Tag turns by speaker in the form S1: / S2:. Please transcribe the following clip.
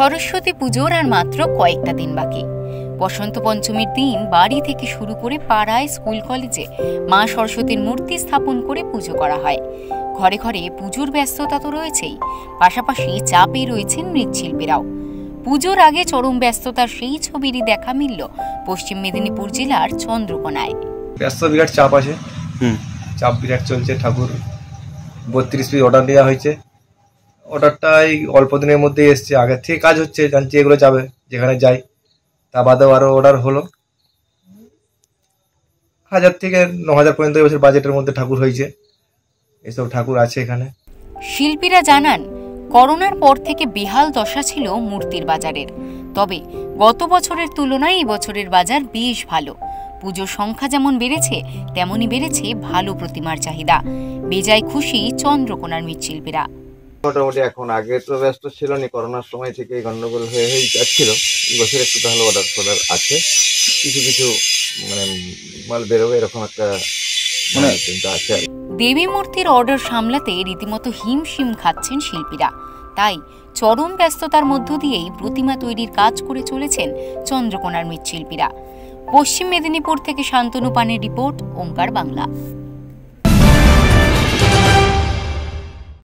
S1: সরস্বতী পুজোর আর মাত্র কয়েকটা দিন বাকি। বসন্ত পঞ্চমীর দিন বাড়ি থেকে শুরু করে পাড়ায়, স্কুল, কলেজে মা সরস্বতীর মূর্তি স্থাপন করে পুজো করা হয়। ঘরে ঘরে পুজোর ব্যস্ততা তো রয়েছেই, পাশাপাশি চাপে রয়েছেন মৃৎশিল্পীরাও। পুজোর আগে চরম ব্যস্ততার সেই ছবিরই দেখা মিলল পশ্চিম মেদিনীপুর জেলার চন্দ্রকোনায়।
S2: ব্যস্ত বিরাট চাপ আছে, চাপ বিরাট চলছে। ঠাকুর 32 পিস অর্ডার দেওয়া হয়েছে। অর্ডারটাই অল্প দিনের মধ্যে এসছে, আগের থেকে কাজ হচ্ছে, জানছি এগুলো যাবে যেখানে যাই। তা বাদেও আরও অর্ডার হলো। 1000 থেকে 9000 পর্যন্ত এবছর বাজেটের মধ্যে ঠাকুর হয়েছে। এসব ঠাকুর আছে এখানে।
S1: শিল্পীরা জানান, করোনার পর থেকে বেহাল দশা ছিল মূর্তির বাজারের। তবে গত বছরের তুলনায় এই বছরের বাজার বেশ ভালো। পুজোর সংখ্যা যেমন বেড়েছে, তেমনই বেড়েছে ভালো প্রতিমার চাহিদা। বেজায় খুশি চন্দ্রকোনার মৃৎশিল্পীরা।
S3: মোটামুটি এখন, আগে তো ব্যস্ত ছিল না, করোনার সময় থেকে গন্ডগোল হয়ে যাচ্ছিল। বছর একটু তাহলে অর্ডার আছে, কিছু কিছু মাল বেরোবে এরকম একটা চিন্তা আছে।
S1: দেবী মূর্তির অর্ডার সামলাতে রীতিমতো হিমশিম খাচ্ছেন শিল্পীরা। তাই চরম ব্যস্ততার মধ্য দিয়েই প্রতিমা তৈরির কাজ করে চলেছেন চন্দ্রকোনার মৃৎশিল্পীরা। পশ্চিম মেদিনীপুর থেকে শান্তনু পানের রিপোর্ট, ওঙ্কার বাংলা।